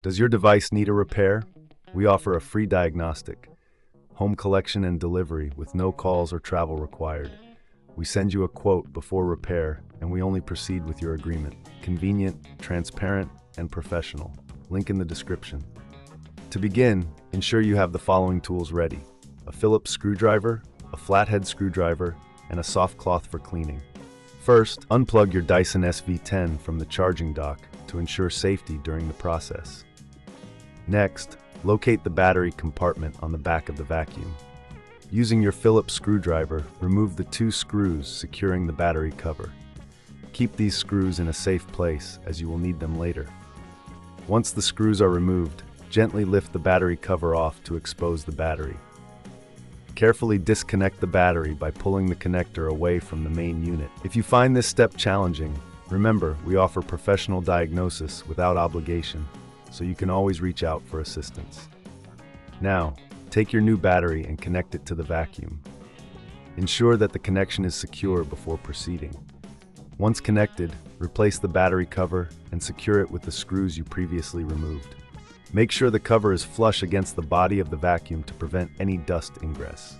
Does your device need a repair? We offer a free diagnostic, home collection and delivery with no calls or travel required. We send you a quote before repair, and we only proceed with your agreement. Convenient, transparent, and professional. Link in the description. To begin, ensure you have the following tools ready: a Phillips screwdriver, a flathead screwdriver, and a soft cloth for cleaning. First, unplug your Dyson SV10 from the charging dock to ensure safety during the process. Next, locate the battery compartment on the back of the vacuum. Using your Phillips screwdriver, remove the 2 screws securing the battery cover. Keep these screws in a safe place, as you will need them later. Once the screws are removed, gently lift the battery cover off to expose the battery. Carefully disconnect the battery by pulling the connector away from the main unit. If you find this step challenging, remember, we offer professional diagnosis without obligation, so you can always reach out for assistance. Now, take your new battery and connect it to the vacuum. Ensure that the connection is secure before proceeding. Once connected, replace the battery cover and secure it with the screws you previously removed. Make sure the cover is flush against the body of the vacuum to prevent any dust ingress.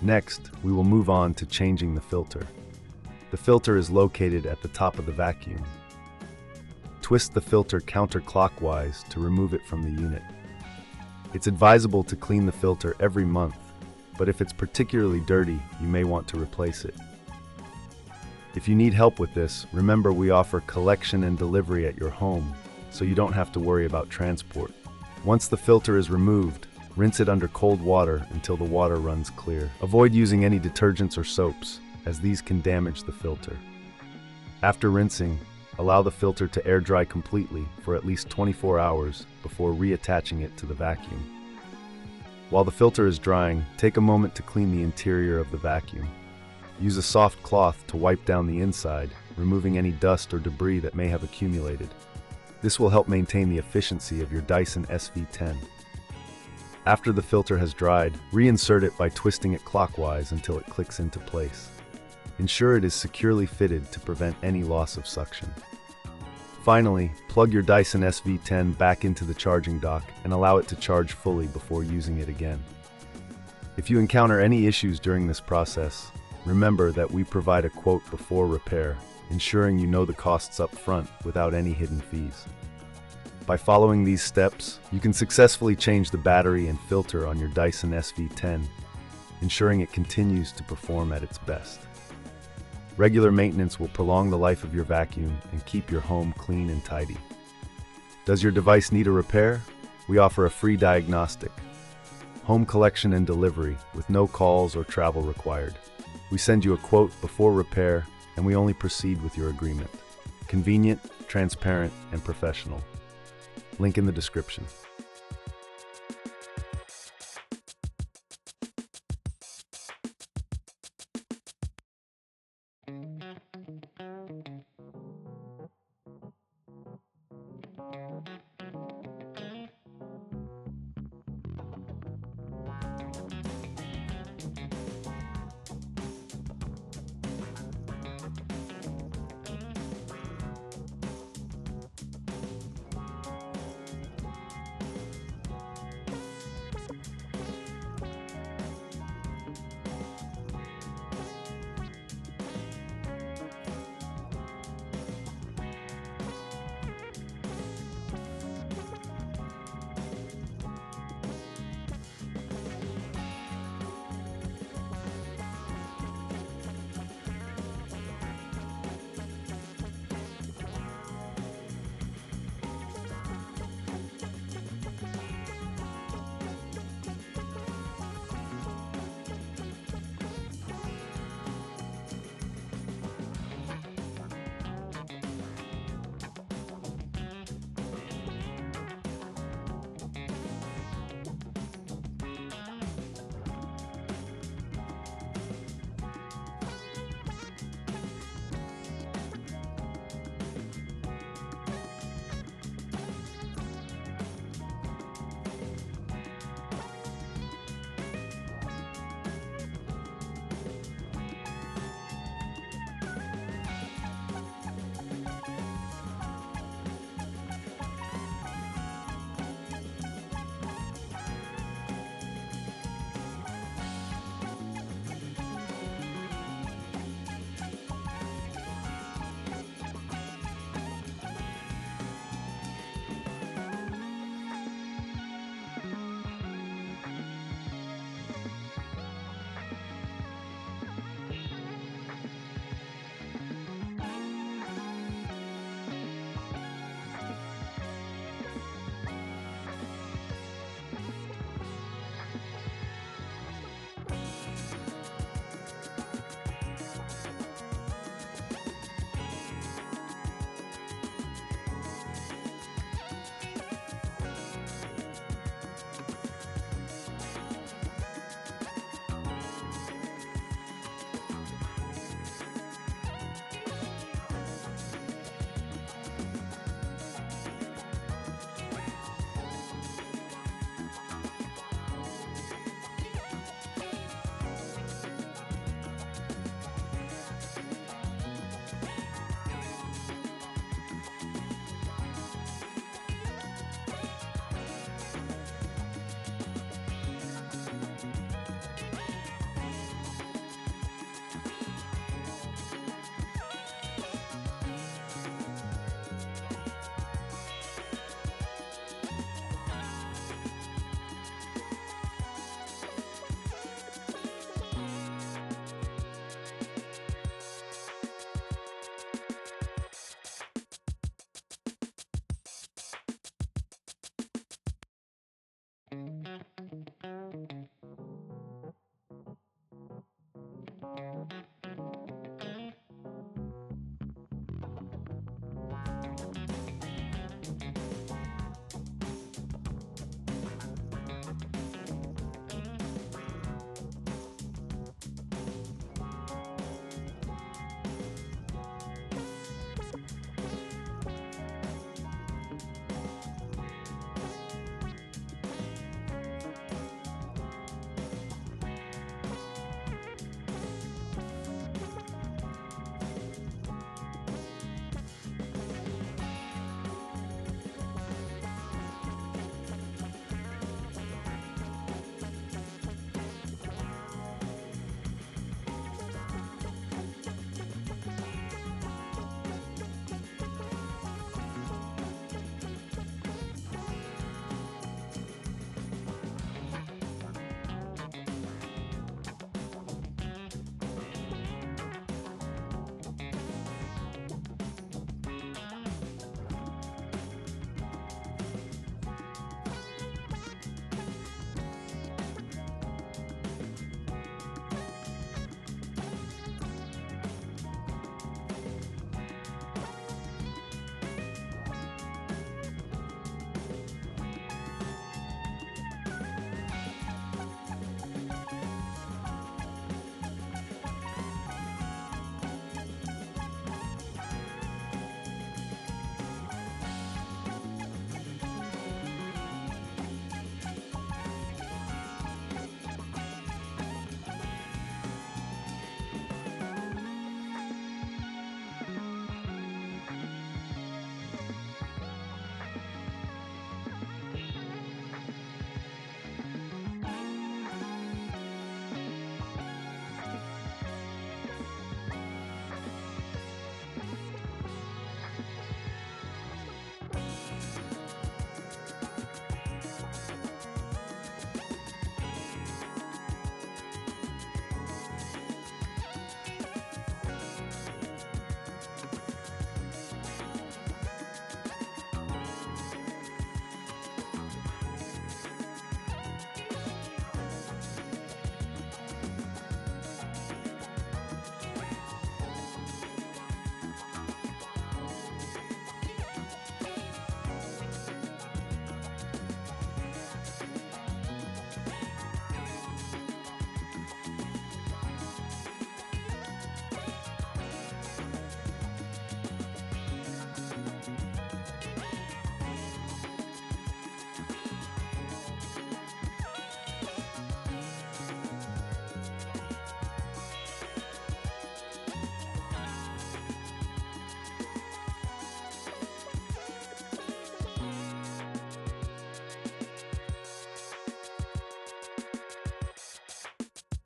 Next, we will move on to changing the filter. The filter is located at the top of the vacuum. Twist the filter counterclockwise to remove it from the unit. It's advisable to clean the filter every month, but if it's particularly dirty, you may want to replace it. If you need help with this, remember we offer collection and delivery at your home, so you don't have to worry about transport. Once the filter is removed, rinse it under cold water until the water runs clear. Avoid using any detergents or soaps, as these can damage the filter. After rinsing, allow the filter to air dry completely for at least 24 hours before reattaching it to the vacuum. While the filter is drying, take a moment to clean the interior of the vacuum. Use a soft cloth to wipe down the inside, removing any dust or debris that may have accumulated. This will help maintain the efficiency of your Dyson SV10. After the filter has dried, reinsert it by twisting it clockwise until it clicks into place. Ensure it is securely fitted to prevent any loss of suction. Finally, plug your Dyson SV10 back into the charging dock and allow it to charge fully before using it again. If you encounter any issues during this process, remember that we provide a quote before repair, ensuring you know the costs up front without any hidden fees. By following these steps, you can successfully change the battery and filter on your Dyson SV10, ensuring it continues to perform at its best. Regular maintenance will prolong the life of your vacuum and keep your home clean and tidy. Does your device need a repair? We offer a free diagnostic, home collection and delivery with no calls or travel required. We send you a quote before repair, and we only proceed with your agreement. Convenient, transparent, and professional. Link in the description.